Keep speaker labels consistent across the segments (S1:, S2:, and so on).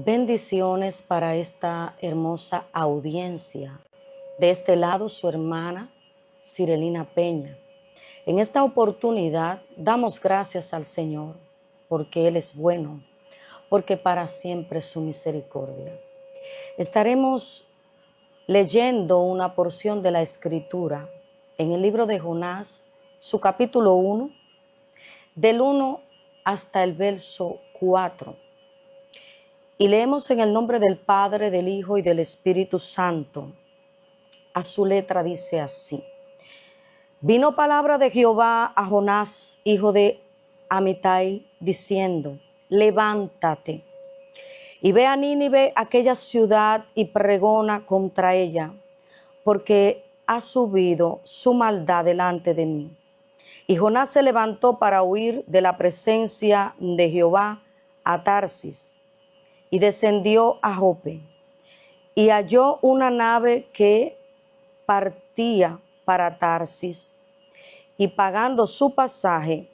S1: Bendiciones para esta hermosa audiencia. De este lado, su hermana Cirelina Peña. En esta oportunidad damos gracias al Señor porque Él es bueno, porque para siempre es su misericordia. Estaremos leyendo una porción de la Escritura en el libro de Jonás, su capítulo 1, del 1 hasta el verso 4. Y leemos en el nombre del Padre, del Hijo y del Espíritu Santo. A su letra dice así: Vino palabra de Jehová a Jonás, hijo de Amitai, diciendo: Levántate y ve a Nínive, aquella ciudad, y pregona contra ella, porque ha subido su maldad delante de mí. Y Jonás se levantó para huir de la presencia de Jehová a Tarsis, y descendió a Jope, y halló una nave que partía para Tarsis, y pagando su pasaje,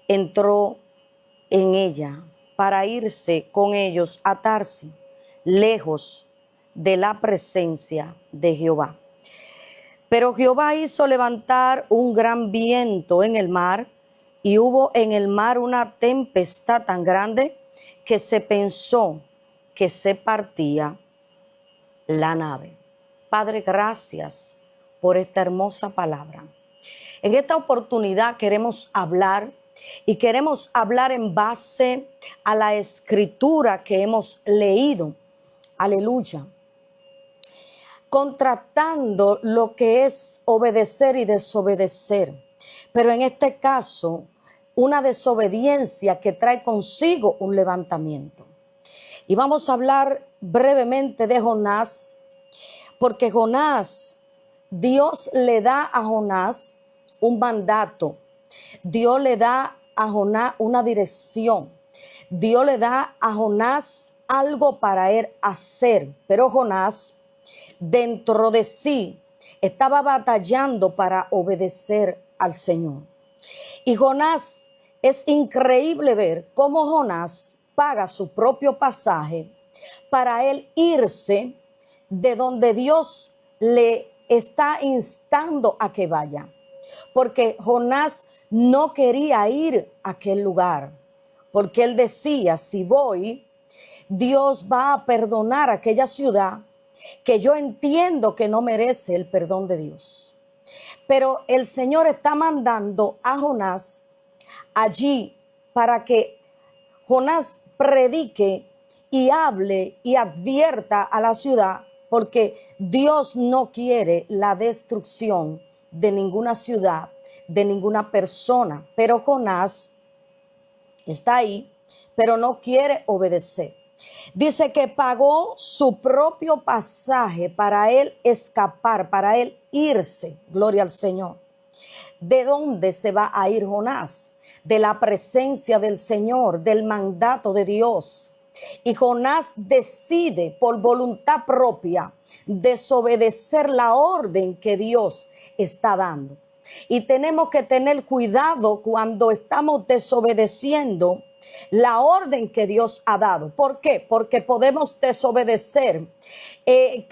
S1: entró en ella para irse con ellos a Tarsis, lejos de la presencia de Jehová. Pero Jehová hizo levantar un gran viento en el mar, y hubo en el mar una tempestad tan grande que se pensó que se partía la nave. Padre, gracias por esta hermosa palabra. En esta oportunidad queremos hablar en base a la escritura que hemos leído. Aleluya. Contrastando lo que es obedecer y desobedecer. Pero en este caso, una desobediencia que trae consigo un levantamiento. Y vamos a hablar brevemente de Jonás, porque Dios le da a Jonás un mandato. Dios le da a Jonás una dirección. Dios le da a Jonás algo para él hacer. Pero Jonás, dentro de sí, estaba batallando para obedecer al Señor. Y Jonás, es increíble ver cómo Jonás paga su propio pasaje para él irse de donde Dios le está instando a que vaya. Porque Jonás no quería ir a aquel lugar, porque él decía: si voy, Dios va a perdonar a aquella ciudad que yo entiendo que no merece el perdón de Dios. Pero el Señor está mandando a Jonás allí para que Jonás predique y hable y advierta a la ciudad, porque Dios no quiere la destrucción de ninguna ciudad, de ninguna persona. Pero Jonás está ahí, pero no quiere obedecer. Dice que pagó su propio pasaje para él escapar, para él irse. Gloria al Señor. ¿De dónde se va a ir Jonás? De la presencia del Señor, del mandato de Dios. Y Jonás decide por voluntad propia desobedecer la orden que Dios está dando. Y tenemos que tener cuidado cuando estamos desobedeciendo la orden que Dios ha dado. ¿Por qué? Porque podemos desobedecer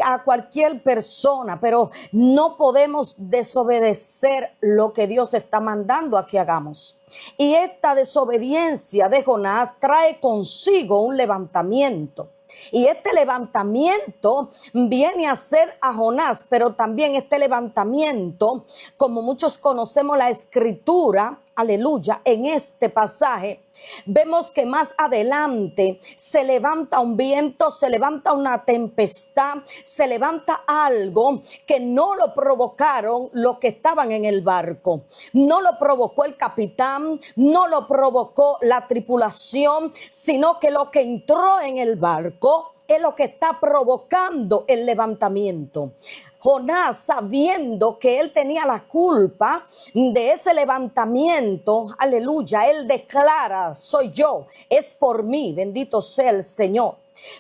S1: a cualquier persona, pero no podemos desobedecer lo que Dios está mandando a que hagamos. Y esta desobediencia de Jonás trae consigo un levantamiento. Y este levantamiento viene a ser a Jonás, pero también este levantamiento, como muchos conocemos la escritura, aleluya, en este pasaje, vemos que más adelante se levanta un viento, se levanta una tempestad, se levanta algo que no lo provocaron los que estaban en el barco. No lo provocó el capitán, no lo provocó la tripulación, sino que lo que entró en el barco es lo que está provocando el levantamiento. Jonás, sabiendo que él tenía la culpa de ese levantamiento, aleluya, él declara: soy yo, es por mí, bendito sea el Señor.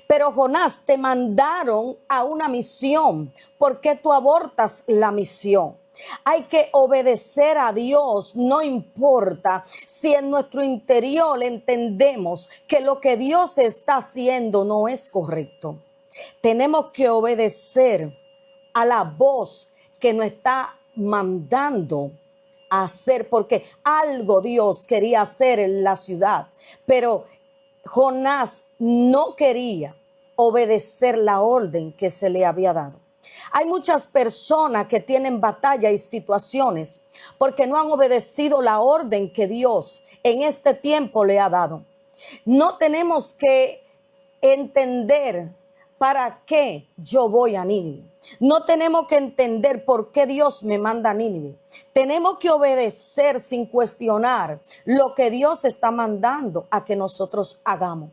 S1: Pero Jonás, te mandaron a una misión. ¿Por qué tú abortas la misión? Hay que obedecer a Dios, no importa si en nuestro interior entendemos que lo que Dios está haciendo no es correcto. Tenemos que obedecer a la voz que nos está mandando a hacer, porque algo Dios quería hacer en la ciudad, pero Jonás no quería obedecer la orden que se le había dado. Hay muchas personas que tienen batalla y situaciones porque no han obedecido la orden que Dios en este tiempo le ha dado. No tenemos que entender para qué yo voy a Nínive. No tenemos que entender por qué Dios me manda a Nínive. Tenemos que obedecer sin cuestionar lo que Dios está mandando a que nosotros hagamos.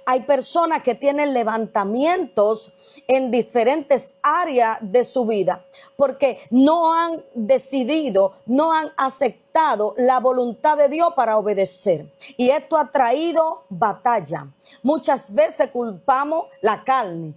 S1: Hay personas que tienen levantamientos en diferentes áreas de su vida porque no han decidido, no han aceptado la voluntad de Dios para obedecer. Y esto ha traído batalla. Muchas veces culpamos la carne,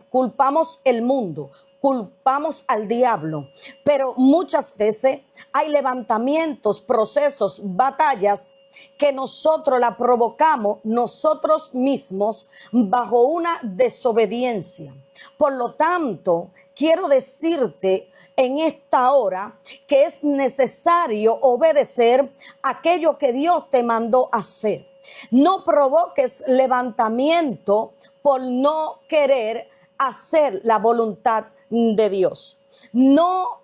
S1: culpamos el mundo, culpamos al diablo, pero muchas veces hay levantamientos, procesos, batallas que nosotros la provocamos nosotros mismos bajo una desobediencia. Por lo tanto, quiero decirte en esta hora que es necesario obedecer aquello que Dios te mandó hacer. No provoques levantamiento por no querer hacer la voluntad de Dios. No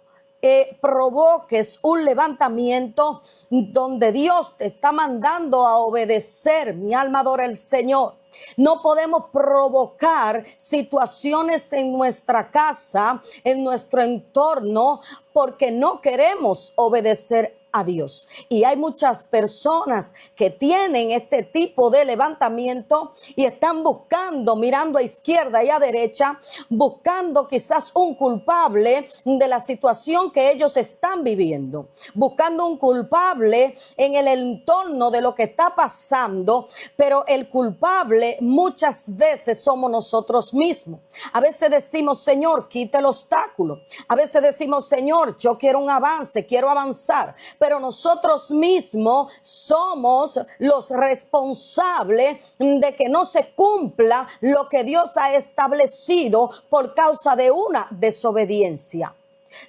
S1: provoques un levantamiento donde Dios te está mandando a obedecer. Mi alma adora al Señor. No podemos provocar situaciones en nuestra casa, en nuestro entorno, porque no queremos obedecer a Dios. Y hay muchas personas que tienen este tipo de levantamiento y están buscando, mirando a izquierda y a derecha, buscando quizás un culpable de la situación que ellos están viviendo, buscando un culpable en el entorno de lo que está pasando, pero el culpable muchas veces somos nosotros mismos. A veces decimos, Señor, quita el obstáculo. A veces decimos, Señor, yo quiero un avance, quiero avanzar, pero nosotros mismos somos los responsables de que no se cumpla lo que Dios ha establecido por causa de una desobediencia.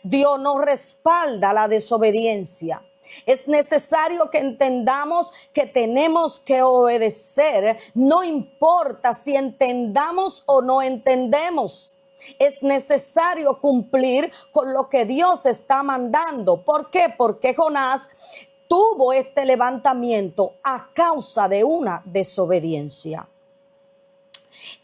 S1: Dios no respalda la desobediencia. Es necesario que entendamos que tenemos que obedecer, no importa si entendamos o no entendemos. Es necesario cumplir con lo que Dios está mandando. ¿Por qué? Porque Jonás tuvo este levantamiento a causa de una desobediencia.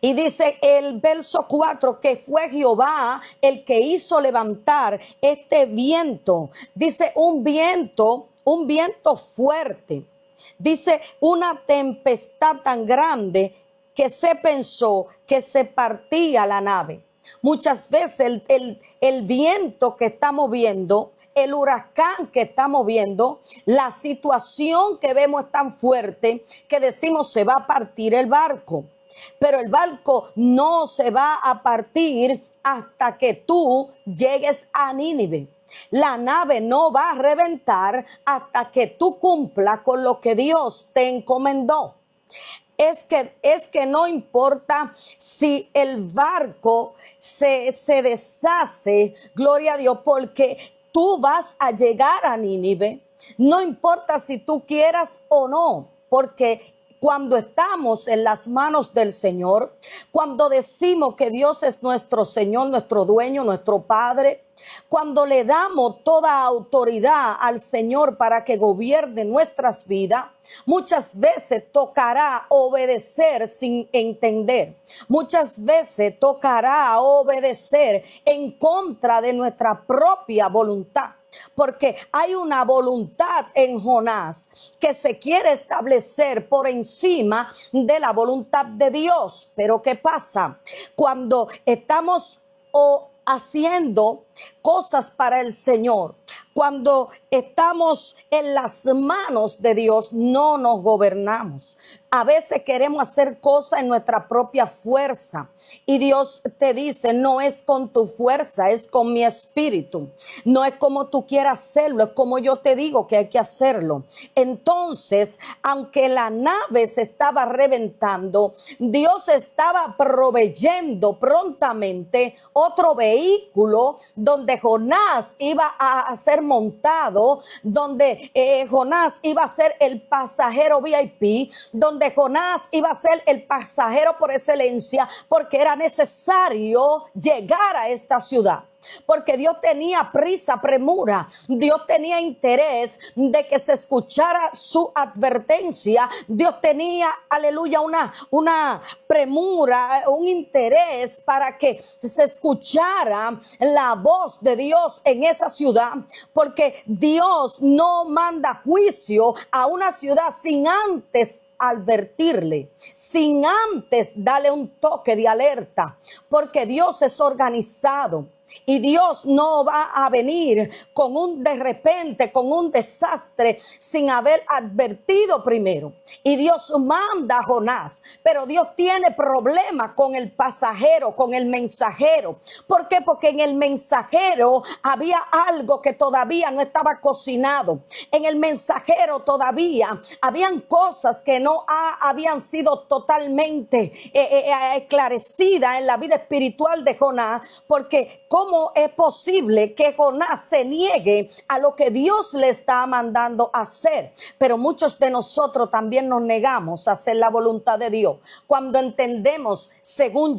S1: Y dice el verso 4 que fue Jehová el que hizo levantar este viento. Dice un viento fuerte. Dice una tempestad tan grande que se pensó que se partía la nave. Muchas veces el viento que estamos viendo, el huracán que estamos viendo, la situación que vemos es tan fuerte que decimos se va a partir el barco. Pero el barco no se va a partir hasta que tú llegues a Nínive. La nave no va a reventar hasta que tú cumplas con lo que Dios te encomendó. Es que no importa si el barco se deshace, gloria a Dios, porque tú vas a llegar a Nínive. No importa si tú quieras o no, porque cuando estamos en las manos del Señor, cuando decimos que Dios es nuestro Señor, nuestro dueño, nuestro Padre, cuando le damos toda autoridad al Señor para que gobierne nuestras vidas, muchas veces tocará obedecer sin entender. Muchas veces tocará obedecer en contra de nuestra propia voluntad. Porque hay una voluntad en Jonás que se quiere establecer por encima de la voluntad de Dios. Pero ¿qué pasa? Cuando estamos haciendo cosas para el Señor. Cuando estamos en las manos de Dios, no nos gobernamos. A veces queremos hacer cosas en nuestra propia fuerza y Dios te dice, no es con tu fuerza, es con mi espíritu. No es como tú quieras hacerlo, es como yo te digo que hay que hacerlo. Entonces, aunque la nave se estaba reventando, Dios estaba proveyendo prontamente otro vehículo donde Jonás iba a ser montado, donde Jonás iba a ser el pasajero VIP, donde Jonás iba a ser el pasajero por excelencia, porque era necesario llegar a esta ciudad. Porque Dios tenía prisa, premura. Dios tenía interés de que se escuchara su advertencia. Dios tenía, aleluya, una premura, un interés para que se escuchara la voz de Dios en esa ciudad. Porque Dios no manda juicio a una ciudad sin antes advertirle, sin antes darle un toque de alerta, porque Dios es organizado. Y Dios no va a venir con un de repente, con un desastre sin haber advertido primero. Y Dios manda a Jonás, pero Dios tiene problemas con el pasajero, con el mensajero. ¿Por qué? Porque en el mensajero había algo que todavía no estaba cocinado. En el mensajero todavía habían cosas que no habían sido totalmente esclarecidas en la vida espiritual de Jonás, porque ¿cómo es posible que Jonás se niegue a lo que Dios le está mandando a hacer? Pero muchos de nosotros también nos negamos a hacer la voluntad de Dios. Cuando entendemos, según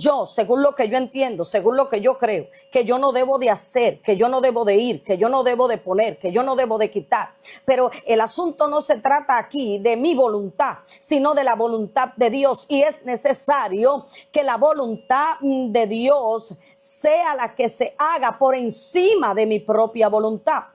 S1: lo que yo entiendo, según lo que yo creo, que yo no debo de hacer, que yo no debo de ir, que yo no debo de poner, que yo no debo de quitar. Pero el asunto no se trata aquí de mi voluntad, sino de la voluntad de Dios. Y es necesario que la voluntad de Dios sea la que se haga por encima de mi propia voluntad.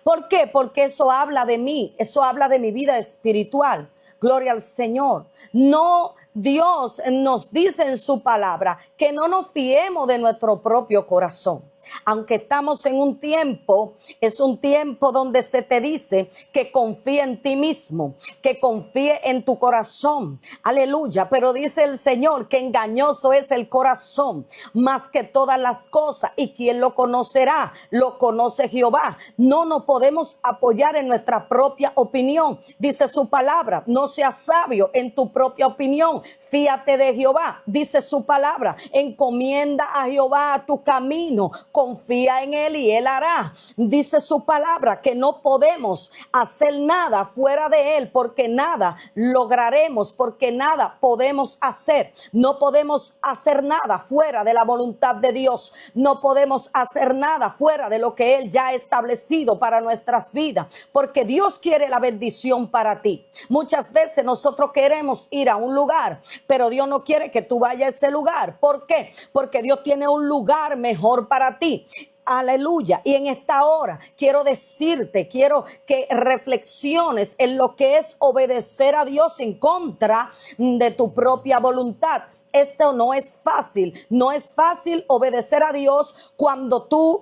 S1: ¿Por qué? Porque eso habla de mí, eso habla de mi vida espiritual. Gloria al Señor. No, Dios nos dice en su palabra que no nos fiemos de nuestro propio corazón. Aunque estamos en un tiempo, es un tiempo donde se te dice que confíe en ti mismo, que confíe en tu corazón. Aleluya. Pero dice el Señor que engañoso es el corazón más que todas las cosas. ¿Y quién lo conocerá? Lo conoce Jehová. No nos podemos apoyar en nuestra propia opinión. Dice su palabra, no seas sabio en tu propia opinión. Fíate de Jehová. Dice su palabra, encomienda a Jehová tu camino. Confía en él y él hará. Dice su palabra que no podemos hacer nada fuera de él, porque nada lograremos, porque nada podemos hacer. No podemos hacer nada fuera de la voluntad de Dios. No podemos hacer nada fuera de lo que él ya ha establecido para nuestras vidas, porque Dios quiere la bendición para ti. Muchas veces nosotros queremos ir a un lugar, pero Dios no quiere que tú vayas a ese lugar. ¿Por qué? Porque Dios tiene un lugar mejor para ti. Aleluya. Y en esta hora quiero decirte, quiero que reflexiones en lo que es obedecer a Dios en contra de tu propia voluntad. Esto no es fácil. No es fácil obedecer a Dios cuando tú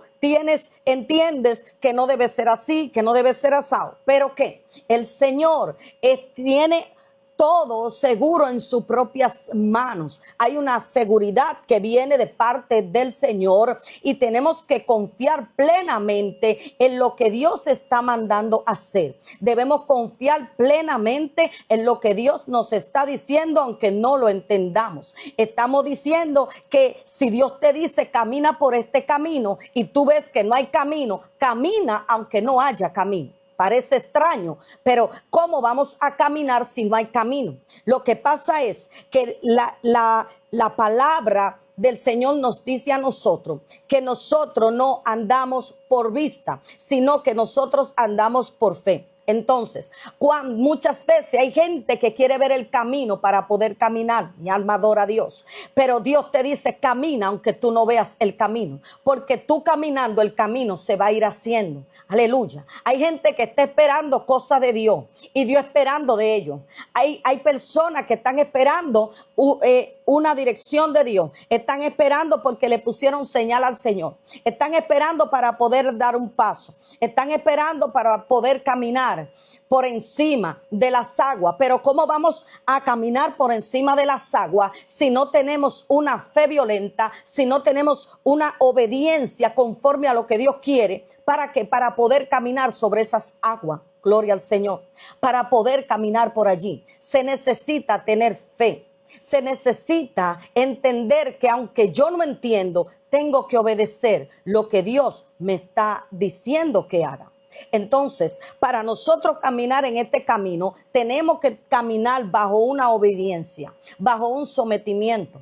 S1: entiendes que no debe ser así, que no debe ser asado. Pero que el Señor tiene todo seguro en sus propias manos. Hay una seguridad que viene de parte del Señor y tenemos que confiar plenamente en lo que Dios está mandando hacer. Debemos confiar plenamente en lo que Dios nos está diciendo, aunque no lo entendamos. Estamos diciendo que si Dios te dice camina por este camino y tú ves que no hay camino, camina aunque no haya camino. Parece extraño, pero ¿cómo vamos a caminar si no hay camino? Lo que pasa es que la palabra del Señor nos dice a nosotros que nosotros no andamos por vista, sino que nosotros andamos por fe. Entonces, muchas veces hay gente que quiere ver el camino para poder caminar. Mi alma adora a Dios. Pero Dios te dice, camina aunque tú no veas el camino. Porque tú caminando, el camino se va a ir haciendo. Aleluya. Hay gente que está esperando cosas de Dios y Dios esperando de ellos. Hay personas que están esperando una dirección de Dios. Están esperando porque le pusieron señal al Señor. Están esperando para poder dar un paso. Están esperando para poder caminar por encima de las aguas. Pero ¿cómo vamos a caminar por encima de las aguas si no tenemos una fe violenta, si no tenemos una obediencia conforme a lo que Dios quiere? ¿Para qué? Para poder caminar sobre esas aguas. Gloria al Señor. Para poder caminar por allí se necesita tener fe. Se necesita entender que aunque yo no entiendo, tengo que obedecer lo que Dios me está diciendo que haga. Entonces, para nosotros caminar en este camino, tenemos que caminar bajo una obediencia, bajo un sometimiento.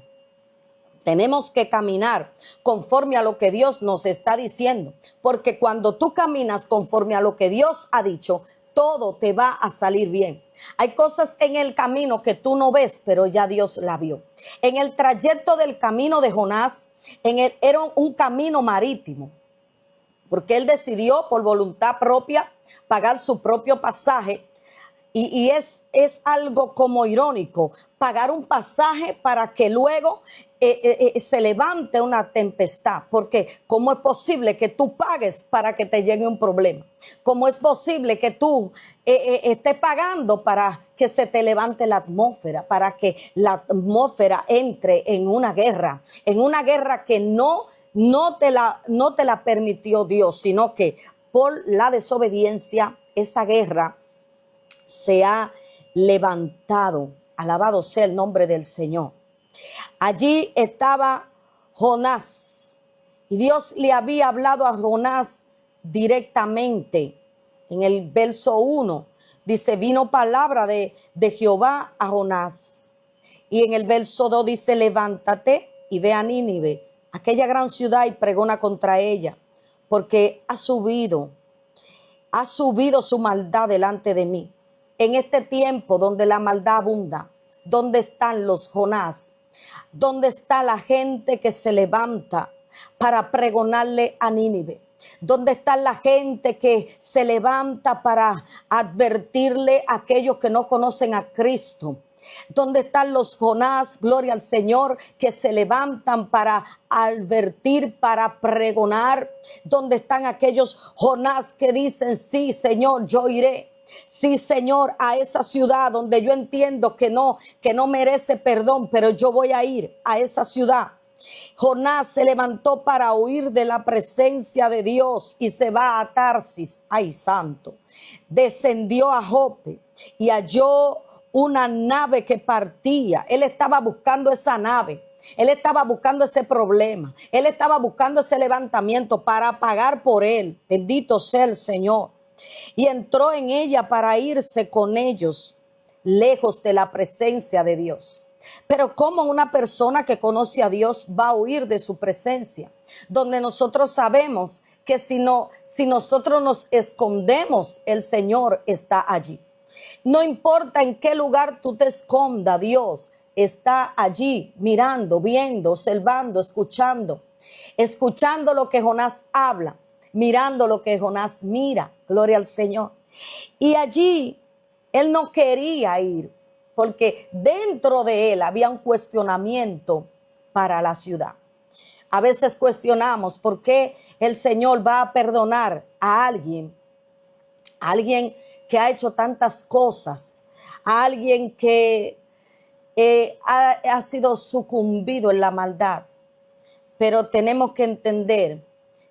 S1: Tenemos que caminar conforme a lo que Dios nos está diciendo, porque cuando tú caminas conforme a lo que Dios ha dicho, todo te va a salir bien. Hay cosas en el camino que tú no ves, pero ya Dios la vio. En el trayecto del camino de Jonás, era un camino marítimo, porque él decidió por voluntad propia pagar su propio pasaje. Y es algo como irónico, pagar un pasaje para que luego se levante una tempestad. Porque ¿cómo es posible que tú pagues para que te llegue un problema? ¿Cómo es posible que tú estés pagando para que se te levante la atmósfera? Para que la atmósfera entre en una guerra que no te la permitió Dios, sino que por la desobediencia esa guerra se ha levantado. Alabado sea el nombre del Señor. Allí estaba Jonás y Dios le había hablado a Jonás directamente. En el verso 1 dice, vino palabra de Jehová a Jonás. Y en el verso 2 dice, levántate y ve a Nínive, aquella gran ciudad, y pregona contra ella, porque ha subido su maldad delante de mí. En este tiempo donde la maldad abunda, ¿dónde están los Jonás? ¿Dónde está la gente que se levanta para pregonarle a Nínive? ¿Dónde está la gente que se levanta para advertirle a aquellos que no conocen a Cristo? ¿Dónde están los Jonás, gloria al Señor, que se levantan para advertir, para pregonar? ¿Dónde están aquellos Jonás que dicen, sí, Señor, yo iré? Sí, Señor, a esa ciudad donde yo entiendo que no merece perdón, pero yo voy a ir a esa ciudad. Jonás se levantó para huir de la presencia de Dios y se va a Tarsis. ¡Ay, santo! Descendió a Jope y halló una nave que partía. Él estaba buscando esa nave. Él estaba buscando ese problema. Él estaba buscando ese levantamiento para pagar por él. Bendito sea el Señor. Y entró en ella para irse con ellos, lejos de la presencia de Dios. Pero ¿cómo una persona que conoce a Dios va a huir de su presencia? Donde nosotros sabemos que si nosotros nos escondemos, el Señor está allí. No importa en qué lugar tú te escondas, Dios está allí mirando, viendo, observando, escuchando lo que Jonás habla, mirando lo que Jonás mira. Gloria al Señor. Y allí él no quería ir porque dentro de él había un cuestionamiento para la ciudad. A veces cuestionamos por qué el Señor va a perdonar a alguien que ha hecho tantas cosas, a alguien que ha sido sucumbido en la maldad. Pero tenemos que entender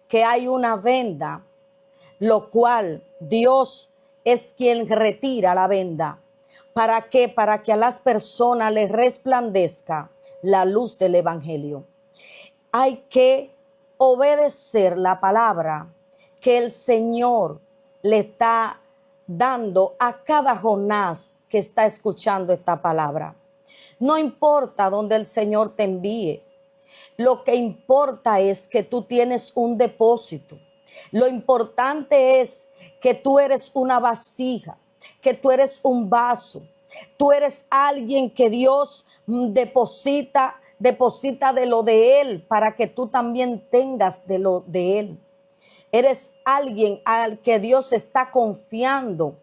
S1: que hay una venda, lo cual Dios es quien retira la venda. ¿Para qué? Para que a las personas les resplandezca la luz del evangelio. Hay que obedecer la palabra que el Señor le está dando a cada Jonás que está escuchando esta palabra. No importa dónde el Señor te envíe. Lo que importa es que tú tienes un depósito. Lo importante es que tú eres una vasija, que tú eres un vaso. Tú eres alguien que Dios deposita de lo de Él para que tú también tengas de lo de Él. Eres alguien al que Dios está confiando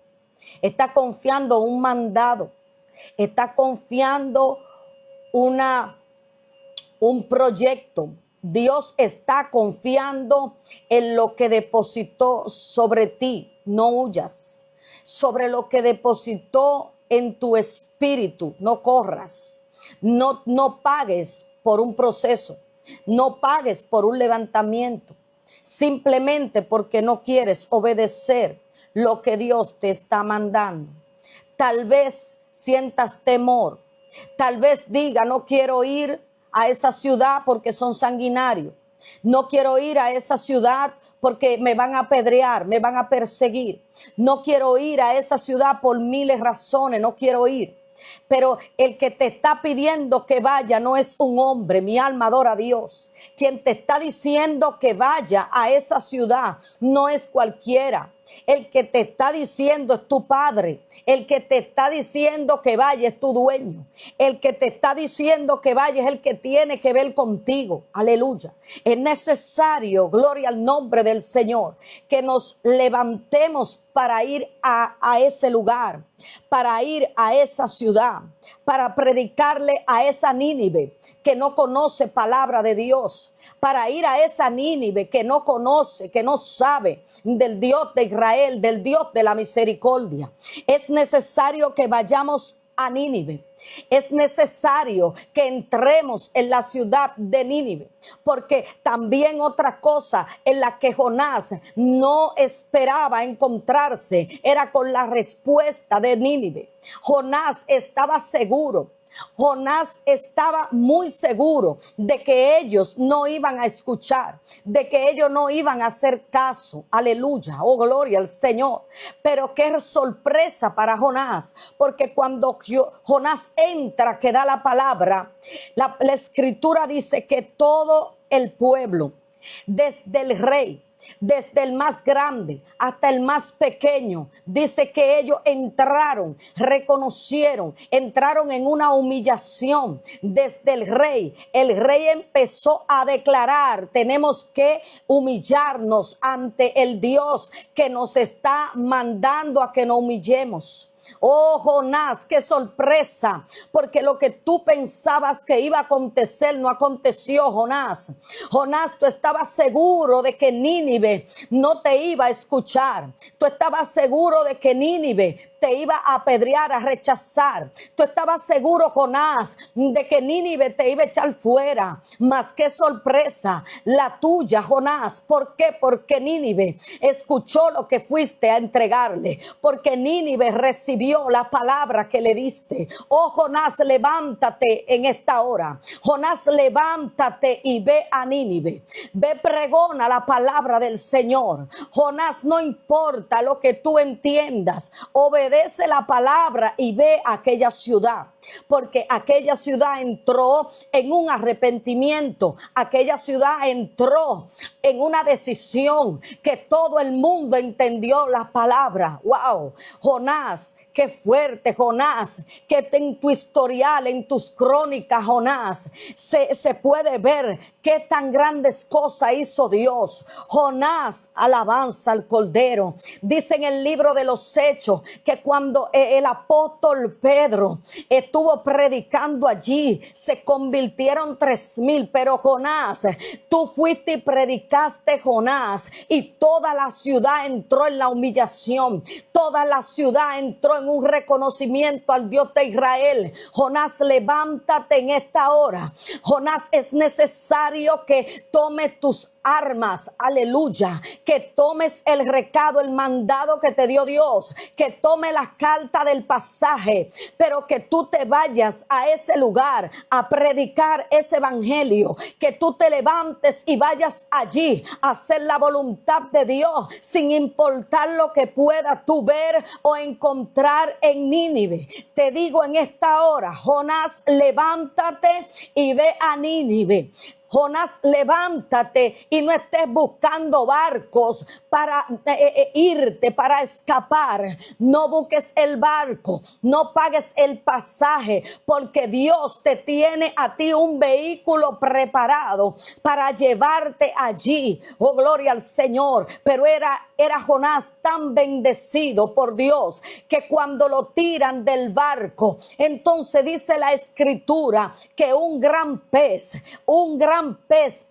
S1: un mandado, está confiando una un proyecto. Dios está confiando en lo que depositó sobre ti. No huyas. Sobre lo que depositó en tu espíritu. No corras. No pagues por un proceso. No pagues por un levantamiento. Simplemente porque no quieres obedecer lo que Dios te está mandando. Tal vez sientas temor. Tal vez diga, no quiero ir a esa ciudad porque son sanguinarios. No quiero ir a esa ciudad porque me van a apedrear, me van a perseguir. No quiero ir a esa ciudad por miles de razones, no quiero ir. Pero el que te está pidiendo que vaya no es un hombre, mi alma adora a Dios. Quien te está diciendo que vaya a esa ciudad no es cualquiera. El que te está diciendo es tu padre. El que te está diciendo que vaya es tu dueño. El que te está diciendo que vaya es el que tiene que ver contigo. Aleluya. Es necesario, gloria al nombre del Señor, que nos levantemos para ir a ese lugar, para ir a esa ciudad, para predicarle a esa Nínive que no conoce palabra de Dios, para ir a esa Nínive que no conoce, que no sabe del Dios de Israel, del Dios de la misericordia. Es necesario que vayamos a Nínive. Es necesario que entremos en la ciudad de Nínive, porque también otra cosa en la que Jonás no esperaba encontrarse era con la respuesta de Nínive. Jonás estaba seguro. Jonás estaba muy seguro de que ellos no iban a escuchar, de que ellos no iban a hacer caso. Aleluya, oh gloria al Señor. Pero qué sorpresa para Jonás, porque cuando Jonás entra, que da la palabra, la escritura dice que todo el pueblo, desde el rey, desde el más grande hasta el más pequeño, dice que ellos entraron, reconocieron, entraron en una humillación desde el rey. El rey empezó a declarar, tenemos que humillarnos ante el Dios que nos está mandando a que nos humillemos. Oh, Jonás, qué sorpresa, porque lo que tú pensabas que iba a acontecer no aconteció, Jonás. Jonás, tú estabas seguro de que Nínive no te iba a escuchar. Tú estabas seguro de que Nínive te iba a apedrear, a rechazar. Tú estabas seguro, Jonás, de que Nínive te iba a echar fuera. Mas qué sorpresa la tuya, Jonás. ¿Por qué? Porque Nínive escuchó lo que fuiste a entregarle. Porque Nínive recibió la palabra que le diste. Oh, Jonás, levántate en esta hora. Jonás, levántate y ve a Nínive. Ve, pregona la palabra del Señor. Jonás, no importa lo que tú entiendas, obedece la palabra y ve a aquella ciudad. Porque aquella ciudad entró en un arrepentimiento, aquella ciudad entró en una decisión que todo el mundo entendió la palabra. Wow, Jonás, qué fuerte, Jonás, que en tu historial, en tus crónicas, Jonás, se puede ver qué tan grandes cosas hizo Dios. Jonás, alabanza al Cordero. Dice en el libro de los Hechos que cuando el apóstol Pedro estuvo predicando allí, se convirtieron 3,000, pero Jonás, tú fuiste y predicaste, Jonás, y toda la ciudad entró en la humillación, toda la ciudad entró en un reconocimiento al Dios de Israel. Jonás, levántate en esta hora. Jonás, es necesario que tome tus armas, aleluya, que tomes el recado, el mandado que te dio Dios, que tome la carta del pasaje, pero que tú te vayas a ese lugar a predicar ese evangelio, que tú te levantes y vayas allí a hacer la voluntad de Dios, sin importar lo que pueda tú ver o encontrar en Nínive. Te digo en esta hora, Jonás, levántate y ve a Nínive. Jonás, levántate y no estés buscando barcos para irte, para escapar. No busques el barco, no pagues el pasaje, porque Dios te tiene a ti un vehículo preparado para llevarte allí. Oh, gloria al Señor. Pero era Jonás tan bendecido por Dios que cuando lo tiran del barco, entonces dice la escritura que un gran pez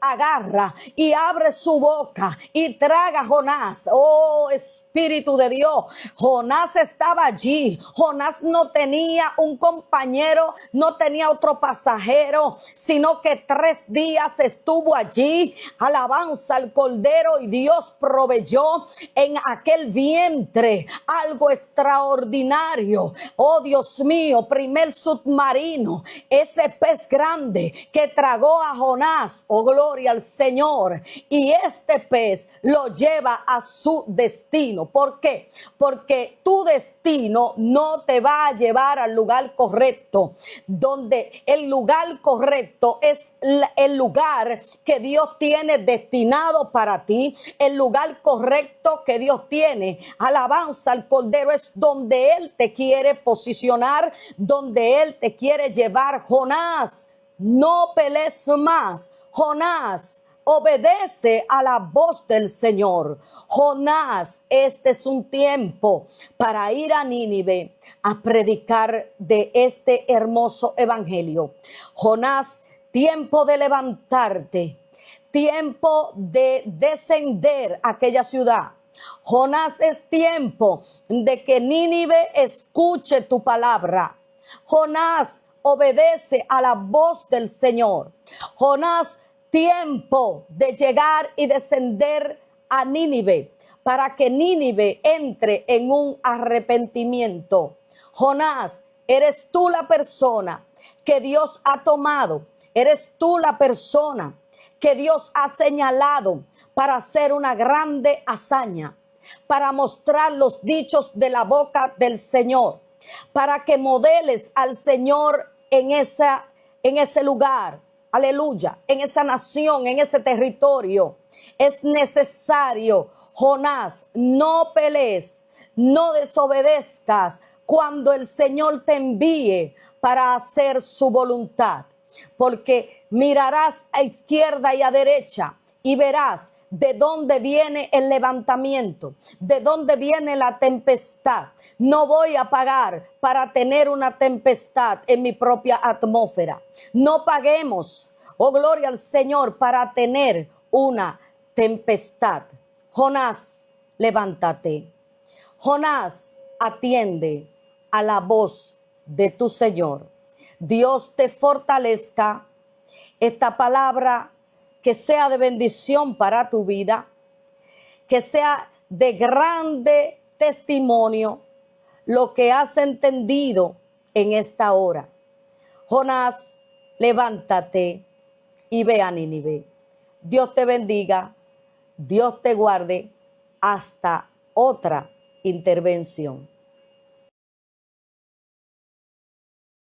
S1: agarra y abre su boca y traga a Jonás. Oh, Espíritu de Dios, Jonás estaba allí. Jonás no tenía un compañero, no tenía otro pasajero, sino que 3 días estuvo allí. Alabanza al Cordero, y Dios proveyó en aquel vientre algo extraordinario. Oh, Dios mío, primer submarino, ese pez grande que tragó a Jonás. Oh, gloria al Señor. Y este pez lo lleva a su destino. ¿Por qué? Porque tu destino no te va a llevar al lugar correcto, donde el lugar correcto es el lugar que Dios tiene destinado para ti. El lugar correcto que Dios tiene, alabanza al Cordero, es donde Él te quiere posicionar, donde Él te quiere llevar. Jonás, no pelees más. Jonás, obedece a la voz del Señor. Jonás, este es un tiempo para ir a Nínive a predicar de este hermoso evangelio. Jonás, tiempo de levantarte, tiempo de descender a aquella ciudad. Jonás, es tiempo de que Nínive escuche tu palabra. Jonás, obedece a la voz del Señor. Jonás, tiempo de llegar y descender a Nínive para que Nínive entre en un arrepentimiento. Jonás, eres tú la persona que Dios ha tomado. Eres tú la persona que Dios ha señalado para hacer una grande hazaña, para mostrar los dichos de la boca del Señor, para que modeles al Señor en ese lugar. Aleluya, en esa nación, en ese territorio. Es necesario, Jonás, no pelees, no desobedezcas cuando el Señor te envíe para hacer su voluntad. Porque mirarás a izquierda y a derecha y verás de dónde viene el levantamiento, de dónde viene la tempestad. No voy a pagar para tener una tempestad en mi propia atmósfera. No paguemos, oh gloria al Señor, para tener una tempestad. Jonás, levántate. Jonás, atiende a la voz de tu Señor. Dios te fortalezca. Esta palabra que sea de bendición para tu vida, que sea de grande testimonio lo que has entendido en esta hora. Jonás, levántate y ve a Nínive. Dios te bendiga, Dios te guarde. Hasta otra intervención.